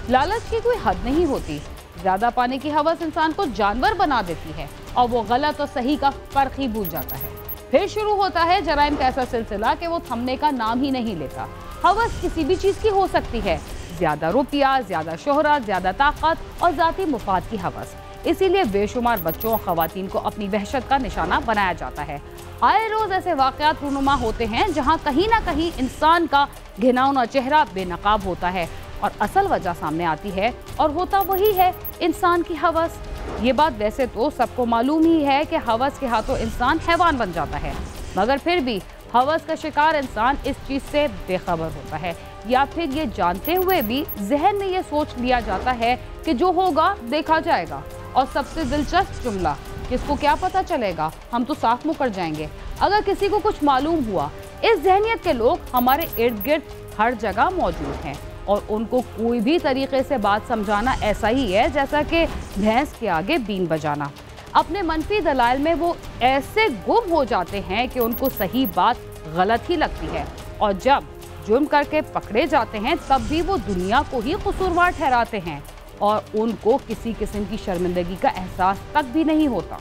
लालच की कोई हद नहीं होती। ज्यादा पाने की हवस इंसान को जानवर बना देती है और वो गलत और सही का फर्क ही भूल जाता है। फिर शुरू होता है जराइम का ऐसा सिलसिला कि वो थमने का नाम ही नहीं लेता। हवस किसी भी चीज की हो सकती है, ज्यादा रुपया, ज्यादा शोहरत, ज्यादा ताकत और जाती मुफाद की हवस। इसीलिए बेशुमार बच्चों और खवातीन को अपनी वहशत का निशाना बनाया जाता है। आए रोज ऐसे वाकयात रूनुमा होते हैं जहां कहीं ना कहीं इंसान का घिनौना चेहरा बेनकाब होता है और असल वजह सामने आती है, और होता वही है इंसान की हवस। ये बात वैसे तो सबको मालूम ही है कि हवस के हाथों इंसान हैवान बन जाता है, मगर फिर भी हवस का शिकार इंसान इस चीज से बेखबर होता है, या फिर ये जानते हुए भी जहन में ये सोच लिया जाता है कि जो होगा देखा जाएगा। और सबसे दिलचस्प जुमला, किसको क्या पता चलेगा, हम तो साफ मुकर जाएंगे अगर किसी को कुछ मालूम हुआ। इस जहनियत के लोग हमारे इर्द गिर्द हर जगह मौजूद हैं और उनको कोई भी तरीके से बात समझाना ऐसा ही है जैसा कि भैंस के आगे बीन बजाना। अपने मनफी दलाइल में वो ऐसे गुम हो जाते हैं कि उनको सही बात गलत ही लगती है, और जब जुर्म करके पकड़े जाते हैं तब भी वो दुनिया को ही कसूरवार ठहराते हैं और उनको किसी किस्म की शर्मिंदगी का एहसास तक भी नहीं होता।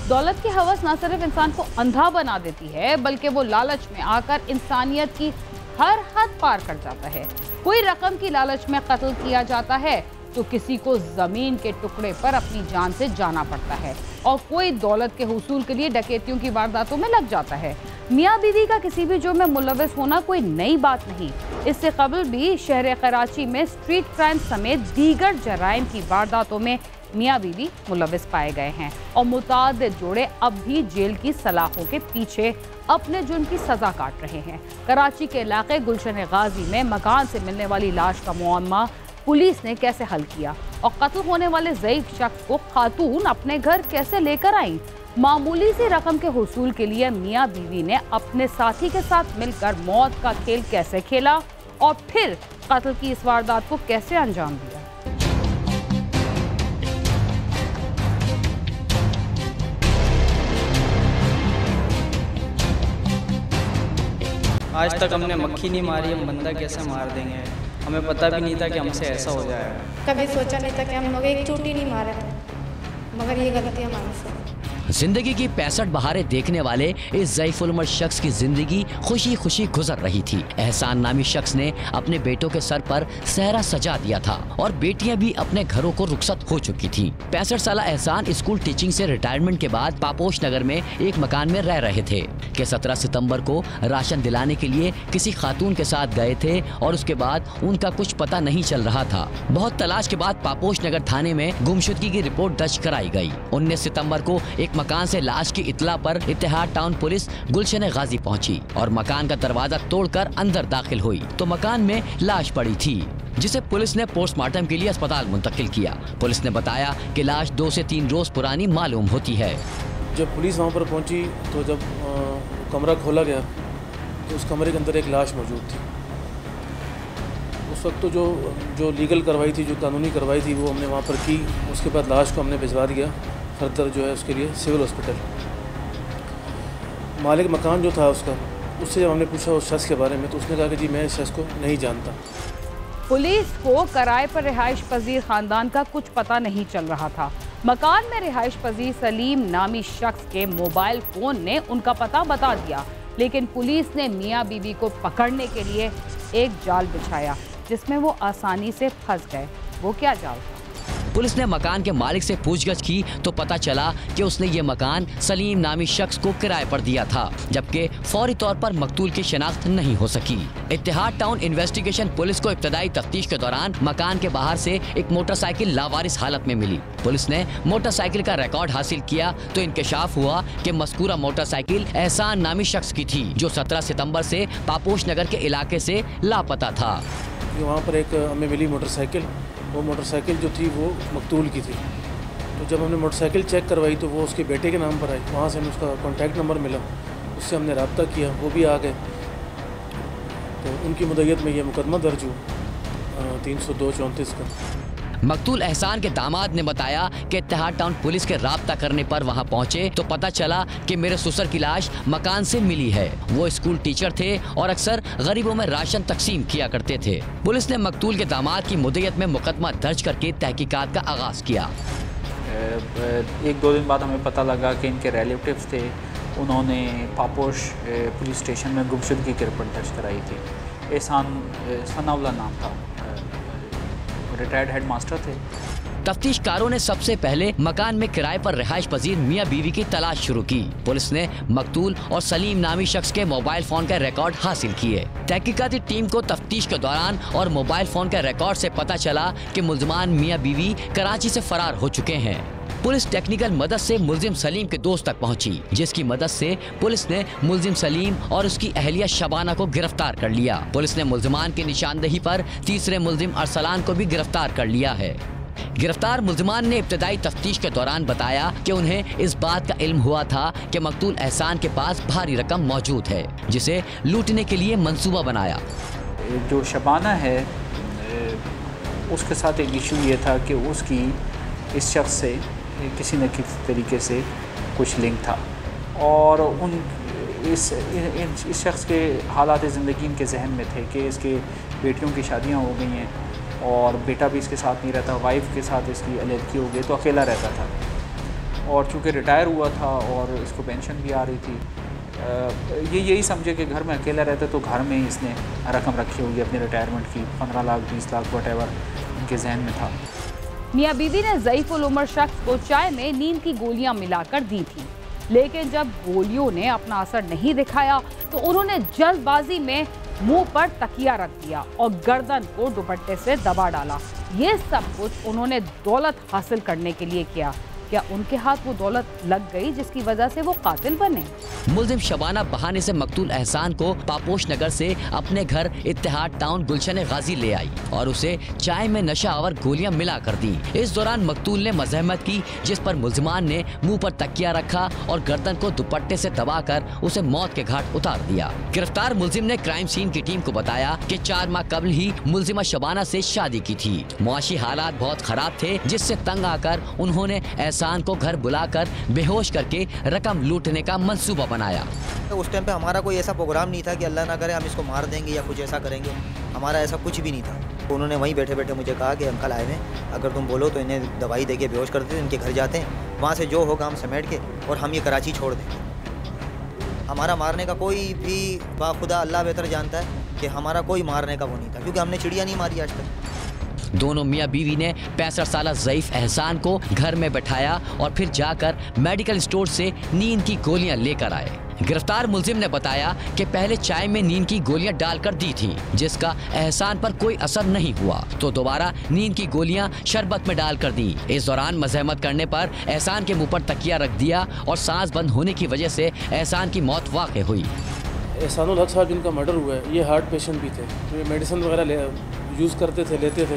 दौलत की हवस न सिर्फ इंसान को अंधा बना देती है, बल्कि वो लालच में आकर इंसानियत की हर हद पार कर जाता है। कोई रकम की लालच में कत्ल किया जाता है तो किसी को जमीन के टुकड़े पर अपनी जान से जाना पड़ता है, और कोई दौलत के हुसूल के लिए डकैतियों की वारदातों में लग जाता है। मियाँ बीवी का किसी भी जुर्म में मुलव्वस होना कोई नई बात नहीं। इससे कबल भी शहर कराची में स्ट्रीट क्राइम समेत दीगर जराइम की वारदातों में मियाँ बीवी मुलव्वस पाए गए हैं, और मुतादिद जोड़े अब भी जेल की सलाखों के पीछे अपने जुर्म की सजा काट रहे हैं। कराची के इलाके गुलशन गाजी में मकान से मिलने वाली लाश का मुअम्मा पुलिस ने कैसे हल किया, और कत्ल होने वाले ज़ईफ शख्स को खातून अपने घर कैसे लेकर आई। मामूली सी रकम के हुसूल के लिए मियाँ बीवी ने अपने साथी के साथ मिलकर मौत का खेल कैसे खेला और फिर कत्ल की इस वारदात को कैसे अंजाम दिया। आज तक हमने मक्खी नहीं मारी, हम बंदा कैसे मार देंगे। हमें पता भी नहीं था कि हमसे ऐसा हो जाएगा। कभी सोचा नहीं था कि हम लोग एक चोटी नहीं मारे थे, मगर ये गलती हमारी से। जिंदगी की 65 बहारें देखने वाले इस ज़ईफ़ुल उम्र शख्स की जिंदगी खुशी खुशी गुजर रही थी। एहसान नामी शख्स ने अपने बेटों के सर पर सहरा सजा दिया था और बेटियां भी अपने घरों को रुखसत हो चुकी थी। 65 साल एहसान स्कूल टीचिंग से रिटायरमेंट के बाद पापोश नगर में एक मकान में रह रहे थे कि 17 सितंबर को राशन दिलाने के लिए किसी खातून के साथ गए थे और उसके बाद उनका कुछ पता नहीं चल रहा था। बहुत तलाश के बाद पापोश नगर थाने में गुमशुदगी की रिपोर्ट दर्ज कराई गई। 19 सितंबर को एक मकान से लाश की इत्तला पर इत्तेहाद टाउन पुलिस गुलशन गाजी पहुंची और मकान का दरवाजा तोड़कर अंदर दाखिल हुई तो मकान में लाश पड़ी थी, जिसे पुलिस ने पोस्टमार्टम के लिए अस्पताल मुंतकिल किया। पुलिस ने बताया कि लाश 2 से 3 रोज पुरानी मालूम होती है। जब पुलिस वहां पर पहुंची तो जब कमरा खोला गया तो उस कमरे के अंदर एक लाश मौजूद थी। उस वक्त तो जो लीगल कार्रवाई थी, जो कानूनी कार्रवाई थी, वो हमने वहाँ पर की। उसके बाद लाश को हमने भिजवा दिया फर्दर जो है उसके लिए सिविल हॉस्पिटल। मालिक मकान जो था उससे जब हमने पूछा उस शख्स के बारे में तो उसने कहा कि जी मैं इस शख्स को नहीं जानता। पुलिस को किराए पर रिहाइश पजीर खानदान का कुछ पता नहीं चल रहा था। मकान में रिहाइश पजीर सलीम नामी शख्स के मोबाइल फोन ने उनका पता बता दिया, लेकिन पुलिस ने मियाँ बीवी को पकड़ने के लिए एक जाल बिछाया जिसमें वो आसानी से फंस गए। वो क्या जाल था? पुलिस ने मकान के मालिक से पूछगछ की तो पता चला कि उसने ये मकान सलीम नामी शख्स को किराए पर दिया था, जबकि फौरी तौर पर मकतूल की शिनाख्त नहीं हो सकी। इत्तेहाद टाउन इन्वेस्टिगेशन पुलिस को इब्तदाई तफ्तीश के दौरान मकान के बाहर से एक मोटरसाइकिल लावारिस हालत में मिली। पुलिस ने मोटरसाइकिल का रिकॉर्ड हासिल किया तो इंकशाफ हुआ कि मज़कूरा मोटरसाइकिल एहसान नामी शख्स की थी, जो 17 सितंबर से पापोश नगर के इलाके से लापता था। वहाँ पर एक हमें मिली मोटरसाइकिल, वो मोटरसाइकिल जो थी वो मकतूल की थी। तो जब हमने मोटरसाइकिल चेक करवाई तो वो उसके बेटे के नाम पर आई। वहाँ से हमें उसका कॉन्टैक्ट नंबर मिला, उससे हमने रब्ता किया, वो भी आ गए। तो उनकी मुद्दत में ये मुकदमा दर्ज हुआ 302-34 का। मकतूल एहसान के दामाद ने बताया कि इत्तेहाद टाउन पुलिस के राब्ता करने पर वहां पहुंचे तो पता चला कि मेरे ससुर की लाश मकान से मिली है। वो स्कूल टीचर थे और अक्सर गरीबों में राशन तकसीम किया करते थे। पुलिस ने मकतूल के दामाद की मुद्दत में मुकदमा दर्ज करके तहकीकात का आगाज किया। 1-2 दिन बाद हमें पता लगा कि इनके रिलेटिव्स थे, उन्होंने पापोश पुलिस स्टेशन में गुमशुदगी की रिपोर्ट दर्ज कराई थी। एहसान सनाउल्लाह नाम था, रिटायर्ड हेड मास्टर थे। तफ्तीशकारों ने सबसे पहले मकान में किराए पर रिहाइश पजीर मियां बीवी की तलाश शुरू की। पुलिस ने मकतूल और सलीम नामी शख्स के मोबाइल फोन का रिकॉर्ड हासिल किए। तहकीकाती टीम को तफ्तीश के दौरान और मोबाइल फोन के रिकॉर्ड से पता चला कि मुल्जिमान मियां बीवी कराची से फरार हो चुके हैं। पुलिस टेक्निकल मदद से मुल्जिम सलीम के दोस्त तक पहुंची, जिसकी मदद से पुलिस ने मुल्जिम सलीम और उसकी अहलिया शबाना को गिरफ्तार कर लिया। पुलिस ने मुल्जिमान की निशानदेही पर तीसरे मुल्जिम अरसलान को भी गिरफ्तार कर लिया है। गिरफ्तार मुल्जिमान ने इब्तदाई तफ्तीश के दौरान बताया कि उन्हें इस बात का इल्म हुआ था कि मकतूल एहसान के पास भारी रकम मौजूद है, जिसे लूटने के लिए मंसूबा बनाया। जो शबाना है उसके साथ एक इशू ये था कि उसकी इस शख्स से किसी न किसी तरीके से कुछ लिंक था और इस शख्स के हालात ज़िंदगी इनके जहन में थे कि इसके बेटियों की शादियां हो गई हैं और बेटा भी इसके साथ नहीं रहता, वाइफ के साथ इसकी अलहदगी हो गई, तो अकेला रहता था। और चूँकि रिटायर हुआ था और इसको पेंशन भी आ रही थी, यही समझे कि घर में अकेला रहता तो घर में इसने रकम रखी होगी अपनी रिटायरमेंट की, 15 लाख 20 लाख वटेवर इनके जहन में था। मियां बीवी ने ज़ईफुल उमर शख्स को चाय में नींद की गोलियां मिलाकर दी थी, लेकिन जब गोलियों ने अपना असर नहीं दिखाया तो उन्होंने जल्दबाजी में मुंह पर तकिया रख दिया और गर्दन को दुपट्टे से दबा डाला। ये सब कुछ उन्होंने दौलत हासिल करने के लिए किया। क्या उनके हाथ वो दौलत लग गई जिसकी वजह से वो कातिल बने? मुल्जिम शबाना बहाने से मकतूल एहसान को पापोश नगर से अपने घर इत्तेहाद टाउन गुलशन गाजी ले आई और उसे चाय में नशा आवर गोलियां मिला कर दी। इस दौरान मकतूल ने मजहमत की, जिस पर मुल्जिमान ने मुंह पर तकिया रखा और गर्दन को दुपट्टे से दबाकर उसे मौत के घाट उतार दिया। गिरफ्तार मुल्जिम ने क्राइम सीन की टीम को बताया कि 4 माह कबल ही मुल्जिमा शबाना से शादी की थी। मुआशी हालात बहुत खराब थे, जिससे तंग आकर उन्होंने एहसान को घर बुलाकर बेहोश करके रकम लूटने का मंसूबा बनाया। तो उस टाइम पे हमारा कोई ऐसा प्रोग्राम नहीं था कि अल्लाह ना करे हम इसको मार देंगे या कुछ ऐसा करेंगे, हमारा ऐसा कुछ भी नहीं था। तो उन्होंने वहीं बैठे बैठे मुझे कहा कि अंकल आए हैं, अगर तुम बोलो तो इन्हें दवाई देके बेहोश कर देते, इनके घर जाते हैं, वहाँ से जो होगा हम समेट के और हम ये कराची छोड़ देंगे। हमारा मारने का कोई भी बाखुदा अल्लाह बेहतर जानता है कि हमारा कोई मारने का वो नहीं था, क्योंकि हमने चिड़िया नहीं मारी आज तक। दोनों मियां बीवी ने 65 साल ज़ईफ एहसान को घर में बैठाया और फिर जाकर मेडिकल स्टोर से नींद की गोलियां लेकर आए। गिरफ्तार मुल्जिम ने बताया कि पहले चाय में नींद की गोलियां डालकर दी थीं, जिसका एहसान पर कोई असर नहीं हुआ, तो दोबारा नींद की गोलियां शरबत में डालकर दी। इस दौरान मजहमत करने पर एहसान के मुंह पर तकिया रख दिया और सांस बंद होने की वजह से एहसान की मौत वाक़ हुई। एहसानुल हक साहब जिनका मर्डर हुआ है, ये हार्ट पेशेंट भी थे, तो ये मेडिसिन वगैरह यूज़ करते थे, लेते थे,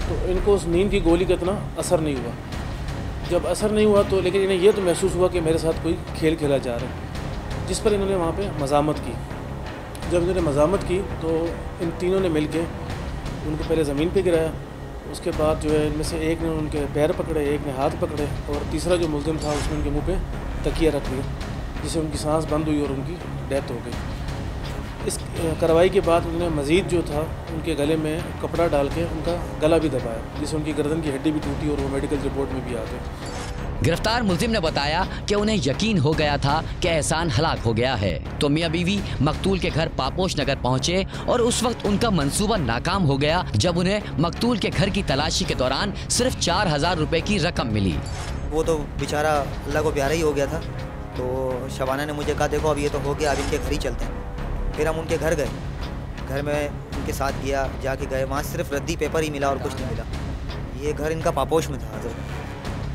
तो इनको उस नींद की गोली का इतना असर नहीं हुआ। जब असर नहीं हुआ तो लेकिन इन्हें ये तो महसूस हुआ कि मेरे साथ कोई खेल खेला जा रहा है, जिस पर इन्होंने वहाँ पे मज़ामत की। जब इन्होंने मज़ामत की तो इन तीनों ने मिल के उनको पहले ज़मीन पे गिराया, उसके बाद जो है इनमें से एक ने उनके पैर पकड़े, एक ने हाथ पकड़े और तीसरा जो मुल्जिम था उसने उनके मुँह पर तकिया रख दिया, जिससे उनकी सांस बंद हुई और उनकी डेथ हो गई। इस कार्रवाई के बाद उन्होंने मज़ीद जो था उनके गले में कपड़ा डाल के उनका गला भी दबाया, जिससे उनकी गर्दन की हड्डी भी टूटी और वो मेडिकल रिपोर्ट में भी आ गए। गिरफ्तार मुल्जिम ने बताया कि उन्हें यकीन हो गया था कि एहसान हलाक हो गया है, तो मियां बीवी मकतूल के घर पापोश नगर पहुंचे और उस वक्त उनका मंसूबा नाकाम हो गया, जब उन्हें मकतूल के घर की तलाशी के दौरान सिर्फ 4000 रुपए की रकम मिली। वो तो बेचारा अल्लाह को प्यारा ही हो गया था। तो शबाना ने मुझे कहा देखो अब ये तो हो गया, अब इनके घर ही चलते हैं। फिर हम उनके घर गए, घर में उनके साथ गया, जाके गए, वहाँ सिर्फ रद्दी पेपर ही मिला और कुछ नहीं मिला। ये घर इनका पापोश में था,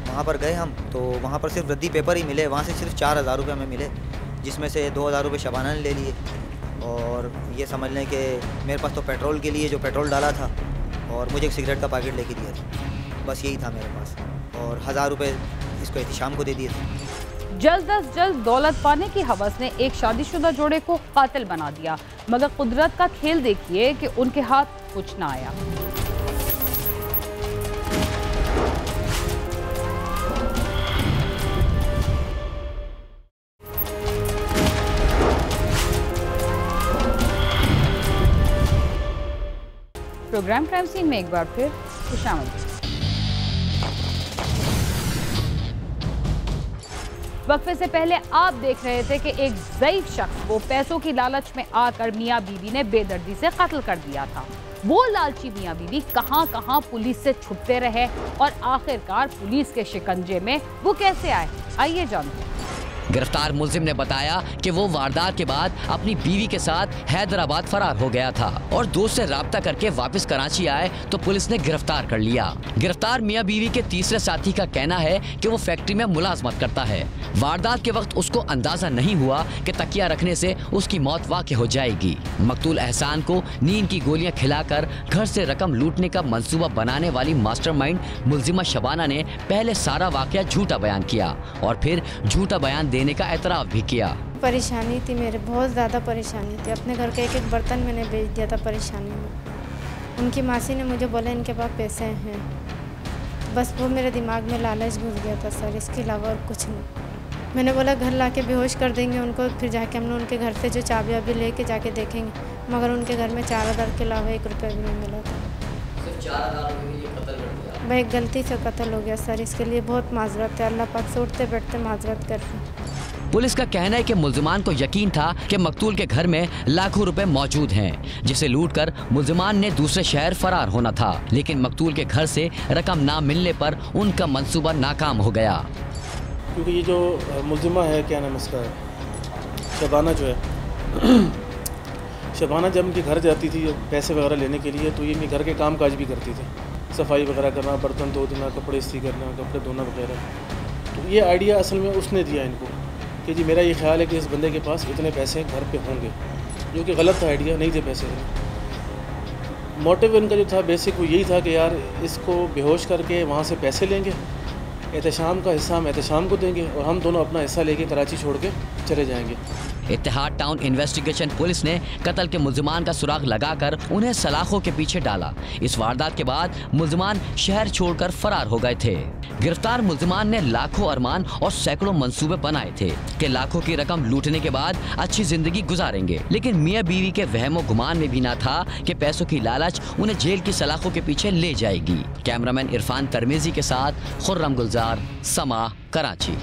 वहाँ पर गए हम तो वहाँ पर सिर्फ रद्दी पेपर ही मिले। वहाँ से सिर्फ 4000 रुपये हमें मिले, जिसमें से 2000 रुपये शबाना ने ले लिए और ये समझ लें कि मेरे पास तो पेट्रोल के लिए जो पेट्रोल डाला था और मुझे एक सिगरेट का पैकेट लेके दिया था, बस यही था मेरे पास, और 1000 रुपये इसको एहतिशाम को दे दिए थे। जल्द अज जल्द दौलत पाने की हवस ने एक शादीशुदा जोड़े को कातिल बना दिया, मगर कुदरत का खेल देखिए कि उनके हाथ कुछ ना आया। प्रोग्राम क्राइम सीन में एक बार फिर खुशामद। वक्फे से पहले आप देख रहे थे कि एक ज़ईफ शख्स को पैसों की लालच में आकर मियां बीवी ने बेदर्दी से कत्ल कर दिया था। वो लालची मियां बीवी कहां कहां पुलिस से छुपते रहे और आखिरकार पुलिस के शिकंजे में वो कैसे आए, आइए जानते हैं। गिरफ्तार मुलजिम ने बताया कि वो वारदात के बाद अपनी बीवी के साथ हैदराबाद फरार हो गया था और दोस्त से राब्ता करके वापस कराची आए तो पुलिस ने गिरफ्तार कर लिया। गिरफ्तार मियां बीवी के तीसरे साथी का कहना है कि वो फैक्ट्री में मुलाजमत करता है। वारदात के वक्त उसको अंदाजा नहीं हुआ कि तकिया रखने से उसकी मौत वाक़ई हो जाएगी। मकतूल एहसान को नींद की गोलियां खिलाकर घर से रकम लूटने का मंसूबा बनाने वाली मास्टरमाइंड मुलजिमा शबाना ने पहले सारा वाकया झूठा बयान किया और फिर झूठा बयान देने का एतराफ़ भी किया। परेशानी थी मेरे, बहुत ज़्यादा परेशानी थी। अपने घर का एक एक बर्तन मैंने बेच दिया था परेशानी में। उनकी मासी ने मुझे बोला इनके पास पैसे हैं, बस वो मेरे दिमाग में लालच घुस गया था सर, इसके अलावा और कुछ नहीं। मैंने बोला घर लाके बेहोश कर देंगे उनको, फिर जाके हमने उनके घर से जो चाबी वाबी लेके जाके देखेंगे, मगर उनके घर में 4,000 के अलावा 1 रुपया भी नहीं मिला था। सिर्फ 4,000 रुपये के लिए कत्ल कर दिया। भाई गलती से कत्ल हो गया सर, इसके लिए बहुत माजरत है। अल्लाह पाक से उठते बैठते माजरत कर रही हूँ। पुलिस का कहना है कि मुल्जिमान को यकीन था कि मकतूल के घर में लाखों रुपए मौजूद हैं, जिसे लूटकर मुल्जिमान ने दूसरे शहर फरार होना था, लेकिन मकतूल के घर से रकम ना मिलने पर उनका मंसूबा नाकाम हो गया। क्योंकि ये जो मुल्जिमा है, क्या नाम इसका, शबाना जो है, शबाना जब इनके घर जाती थी पैसे वगैरह लेने के लिए, तो ये इनके घर के काम काज भी करती थी, सफाई वगैरह करना, बर्तन धो देना, कपड़े इस्त्री करना, कपड़े धोना वगैरह। तो ये आइडिया असल में उसने दिया इनको कि जी मेरा ये ख्याल है कि इस बंदे के पास इतने पैसे घर पे होंगे, जो कि गलत था, आइडिया नहीं थे पैसे। मोटिव इनका जो था बेसिक वो यही था कि यार इसको बेहोश करके वहाँ से पैसे लेंगे, एहतशाम का हिस्सा हम एहतशाम को देंगे और हम दोनों अपना हिस्सा लेके कराची छोड़ के चले जाएंगे। इत्तेहाद टाउन इन्वेस्टिगेशन पुलिस ने कत्ल के मुल्जिमान का सुराग लगाकर उन्हें सलाखों के पीछे डाला। इस वारदात के बाद मुल्जिमान शहर छोड़कर फरार हो गए थे। गिरफ्तार मुल्जिमान ने लाखों अरमान और सैकड़ों मंसूबे बनाए थे कि लाखों की रकम लूटने के बाद अच्छी जिंदगी गुजारेंगे, लेकिन मियां बीवी के वहमो गुमान में भी ना था कि पैसों की लालच उन्हें जेल की सलाखों के पीछे ले जाएगी। कैमरामैन इरफान तरमीजी के साथ खुर्रम गुलजार, समा, कराची।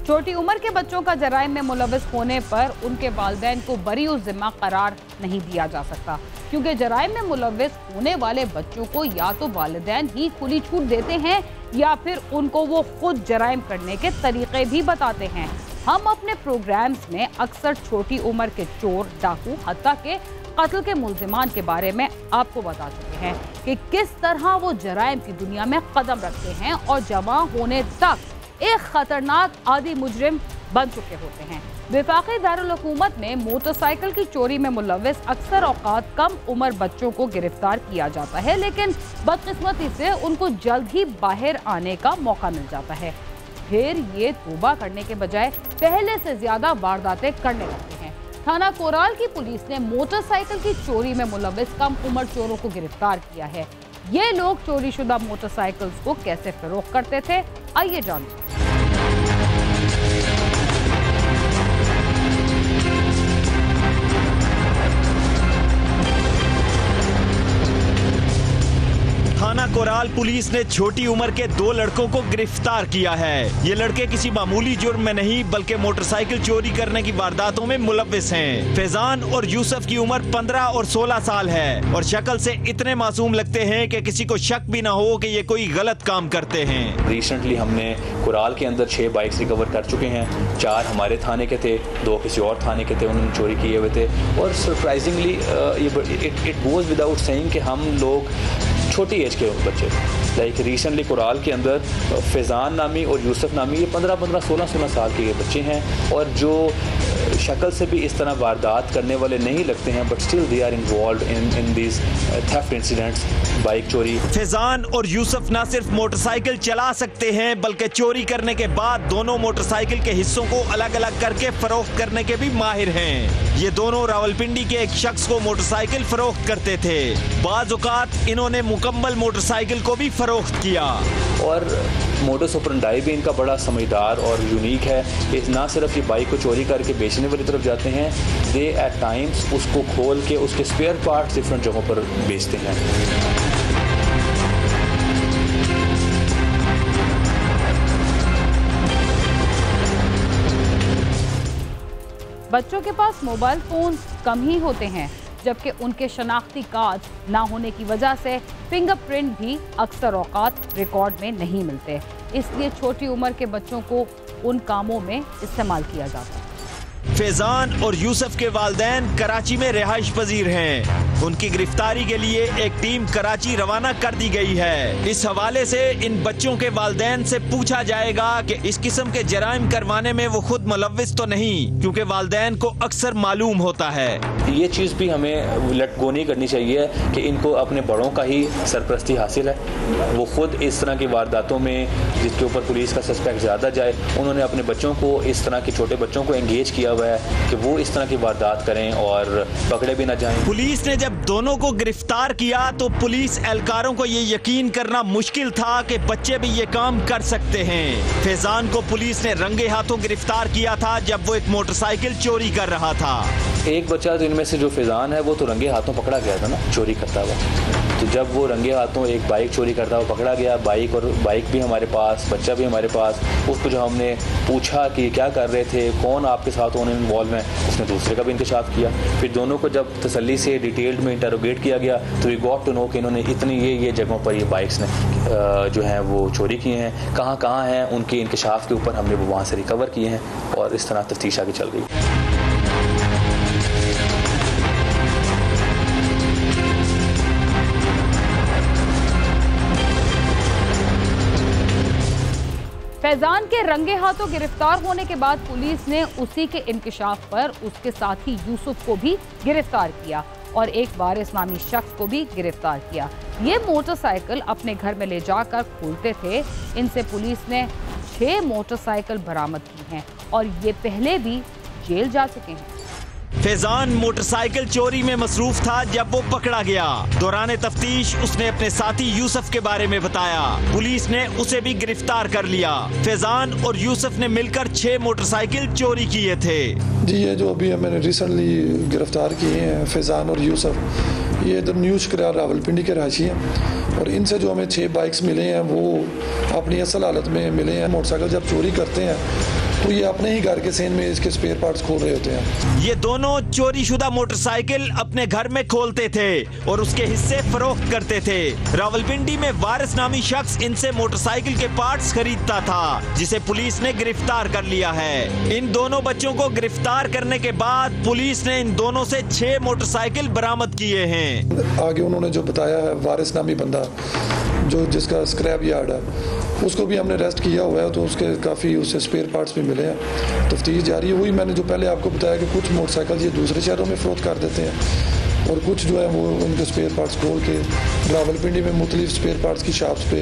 छोटी उम्र के बच्चों का जराइम में मुलविस होने पर उनके वालिदैन को बरी ज़िम्मा करार नहीं दिया जा सकता, क्योंकि जराइम में मुलविस होने वाले बच्चों को या तो वालिदैन ही खुली छूट देते हैं या फिर उनको वो खुद जराइम करने के तरीके भी बताते हैं। हम अपने प्रोग्राम्स में अक्सर छोटी उम्र के चोर, डाकू, हत्या के कत्ल के मुल्जिमान के बारे में आपको बता चुके हैं कि किस तरह वो जराइम की दुनिया में कदम रखते हैं और जवां होने तक एक खतरनाक आदि मुजरिम बन चुके होते हैं। वफाकी दारुल हुकूमत में मोटरसाइकिल की चोरी में मुलविस अक्सर औकात कम उम्र बच्चों को गिरफ्तार किया जाता है, लेकिन बदकिस्मती से उनको जल्द ही बाहर आने का मौका मिल जाता है। फिर ये तौबा करने के बजाय पहले से ज्यादा वारदातें करने लगते हैं। थाना कोराल की पुलिस ने मोटरसाइकिल की चोरी में मुलविस कम उम्र चोरों को गिरफ्तार किया है। ये लोग चोरीशुदा मोटरसाइकिल्स को कैसे फरोख्त करते थे, आइए जानते हैं। थाना कोराल पुलिस ने छोटी उम्र के 2 लड़कों को गिरफ्तार किया है। ये लड़के किसी मामूली जुर्म में नहीं बल्कि मोटरसाइकिल चोरी करने की वारदातों में मुलव्विस हैं। फैजान और यूसुफ की उम्र 15 और 16 साल है और शक्ल से इतने मासूम लगते हैं कि किसी को शक भी ना हो कि ये कोई गलत काम करते हैं। रिसेंटली हमने कोराल के अंदर 6 बाइक्स रिकवर कर चुके हैं। 4 हमारे थाने के थे, 2 किसी और थाने के थे, उन्होंने चोरी किए हुए थे। और surprisingly it goes without saying कि हम लोग छोटी एज के बच्चे, लाइक रिसेंटली कोराल के अंदर फैज़ान नामी और यूसुफ नामी, ये 15-16 साल के ये बच्चे हैं। और जो शक्ल से भी इस तरह वारदात करने वाले नहीं लगते हैं, but still they are involved in these theft incidents, bike चोरी। फैजान और यूसुफ न सिर्फ मोटरसाइकिल चला सकते हैं बल्कि चोरी करने के बाद दोनों मोटरसाइकिल के हिस्सों को अलग अलग करके फरोख्त करने के भी माहिर हैं। ये दोनों रावलपिंडी के एक शख्स को मोटरसाइकिल फरोख्त करते थे। बाज़ औक़ात इन्होंने मुकम्मल मोटरसाइकिल को भी फरोख्त किया। और मोडस ऑपरेंडी भी इनका बड़ा समझदार और यूनिक है। इस ना सिर्फ ये बाइक को चोरी करके बेचने वाली तरफ जाते हैं, दे एट टाइम्स उसको खोल के उसके स्पेयर पार्ट्स डिफरेंट जगहों पर बेचते हैं। बच्चों के पास मोबाइल फोन कम ही होते हैं, जबकि उनके शनाख्ती कार्ड ना होने की वजह से फिंगरप्रिंट भी अक्सर औकात रिकॉर्ड में नहीं मिलते। इसलिए छोटी उम्र के बच्चों को उन कामों में इस्तेमाल किया जाता है। फैजान और यूसुफ के वालिदैन कराची में रिहाइश पजीर हैं। उनकी गिरफ्तारी के लिए एक टीम कराची रवाना कर दी गई है। इस हवाले से इन बच्चों के वालिदैन से पूछा जाएगा कि इस किस्म के जराइम करवाने में वो खुद मुलव्विस तो नहीं, क्योंकि वालिदैन को अक्सर मालूम होता है। ये चीज़ भी हमें लेट गो नहीं करनी चाहिए कि इनको अपने बड़ों का ही सरपरस्ती हासिल है। वो खुद इस तरह की वारदातों में जिसके ऊपर पुलिस का सस्पेक्ट ज़्यादा जाए, उन्होंने अपने बच्चों को, इस तरह के छोटे बच्चों को एंगेज किया हुआ है कि वो इस तरह की वारदात करें और पकड़े भी ना जाएं। पुलिस ने जब दोनों को गिरफ्तार किया तो पुलिस एहलकारों को ये यकीन करना मुश्किल था कि बच्चे भी ये काम कर सकते हैं। फैजान को पुलिस ने रंगे हाथों गिरफ्तार किया था जब वो एक मोटरसाइकिल चोरी कर रहा था। एक बच्चा तो इनमें से जो फैजान है वो तो रंगे हाथों पकड़ा गया था ना चोरी करता हुआ। तो जब वो रंगे हाथों एक बाइक चोरी करता हुआ पकड़ा गया, बाइक भी हमारे पास, बच्चा भी हमारे पास, उसको जो हमने पूछा कि क्या कर रहे थे, कौन आपके साथ उन्हें इन्वॉल्व है, उसने दूसरे का भी इंकशाफ किया। फिर दोनों को जब तसल्ली से डिटेल्ड में इंटरोगेट किया गया तो वी गॉट टू नो कि इन्होंने इतनी ये जगहों पर ये बाइक्स ने जो हैं वो चोरी किए हैं, कहाँ हैं, उनके इंकशाफ के ऊपर हमने वो वहाँ से रिकवर किए हैं और इस तरह तफ्तीश आगे चल रही है। फैजान के रंगे हाथों गिरफ्तार होने के बाद पुलिस ने उसी के इंकशाफ पर उसके साथी यूसुफ को भी गिरफ्तार किया और एक वारिस नामी शख्स को भी गिरफ्तार किया। ये मोटरसाइकिल अपने घर में ले जाकर खोलते थे। इनसे पुलिस ने 6 मोटरसाइकिल बरामद की हैं और ये पहले भी जेल जा चुके हैं। फैजान मोटरसाइकिल चोरी में मसरूफ था जब वो पकड़ा गया। दौरान तफ्तीश उसने अपने साथी यूसुफ के बारे में बताया। पुलिस ने उसे भी गिरफ्तार कर लिया। फैजान और यूसुफ ने मिलकर 6 मोटरसाइकिल चोरी किए थे। जी, ये जो अभी मैंने रिसेंटली गिरफ्तार किए हैं फैजान और यूसुफ, ये इधर न्यू शकरार रावलपिंडी के रहायशी हैं और इनसे जो हमें 6 बाइक्स मिले हैं वो अपनी असल हालत में मिले हैं। मोटरसाइकिल जब चोरी करते हैं तो ये अपने ही घर के सेन में इसके स्पेयर पार्ट्स खोल रहे होते हैं। ये दोनों चोरी शुदा मोटरसाइकिल अपने घर में खोलते थे और उसके हिस्से फरोख्त करते थे। रावलपिंडी में वारिस नामी शख्स इनसे मोटरसाइकिल के पार्ट्स खरीदता था, जिसे पुलिस ने गिरफ्तार कर लिया है। इन दोनों बच्चों को गिरफ्तार करने के बाद पुलिस ने इन दोनों से 6 मोटरसाइकिल बरामद किए हैं। आगे उन्होंने जो बताया है, वारिस नामी बंदा जो जिसका स्क्रैप यार्ड है, उसको भी हमने अरेस्ट किया हुआ है, तो उसके काफ़ी उससे स्पेयर पार्ट्स भी मिले हैं। तफ्तीश जारी है। वही मैंने जो पहले आपको बताया कि कुछ मोटरसाइकिल ये दूसरे शहरों में फरोख्त कर देते हैं और कुछ जो है वो उनके स्पेयर पार्ट्स खोल के रावलपिंडी में मुख्तलिफ स्पेयर पार्ट्स की शॉप्स पे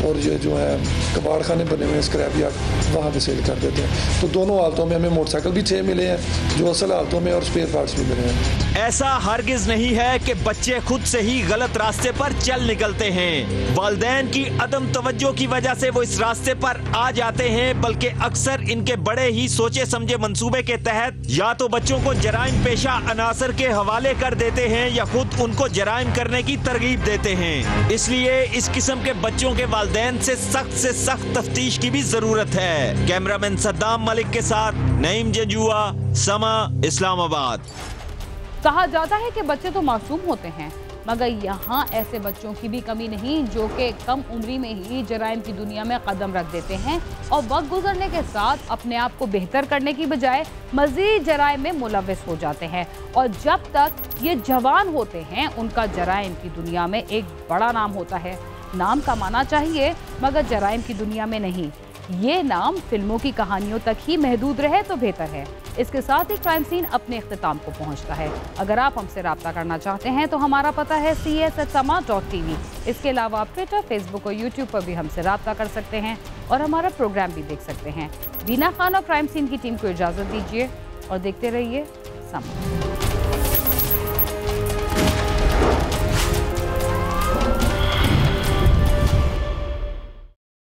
और ये जो है कबाड़ खाने बने हुए हैं स्क्रैप यार्ड, वहाँ पे सेल कर देते हैं। तो दोनों हालतों में हमें मोटरसाइकिल भी 6 मिले हैं जो असल हालतों में, और स्पेयर पार्ट्स भी मिले हैं। ऐसा हरगिज नहीं है कि बच्चे खुद से ही गलत रास्ते पर चल निकलते हैं। वालिदैन की अदम तवज्जो की वजह से वो इस रास्ते पर आ जाते हैं, बल्कि अक्सर इनके बड़े ही सोचे समझे मंसूबे के तहत या तो बच्चों को जराइम पेशा अनासर के हवाले कर देते हैं या खुद उनको जराइम करने की तरगीब देते हैं। इसलिए इस किस्म के बच्चों के वालिदैन से सख्त तफ्तीश की भी जरूरत है। कैमरामैन सद्दाम मलिक के साथ नईम जंजुआ, समा, इस्लामाबाद। कहा जाता है कि बच्चे तो मासूम होते हैं, मगर यहाँ ऐसे बच्चों की भी कमी नहीं जो कि कम उम्री में ही जराइम की दुनिया में कदम रख देते हैं और वक्त गुजरने के साथ अपने आप को बेहतर करने की बजाय मजीद जराइम में मुलव्विस हो जाते हैं। और जब तक ये जवान होते हैं उनका जराइम की दुनिया में एक बड़ा नाम होता है। नाम कमाना चाहिए मगर जराइम की दुनिया में नहीं। ये नाम फिल्मों की कहानियों तक ही महदूद रहे तो बेहतर है। इसके साथ ही क्राइम सीन अपने इख्तिताम को पहुंचता है। अगर आप हमसे रब्ता करना चाहते हैं तो हमारा पता है cs@sama.tv। इसके अलावा आप ट्विटर, फेसबुक और यूट्यूब पर भी हमसे रब्ता कर सकते हैं और हमारा प्रोग्राम भी देख सकते हैं। बीना खान और क्राइम सीन की टीम को इजाज़त दीजिए और देखते रहिए समा।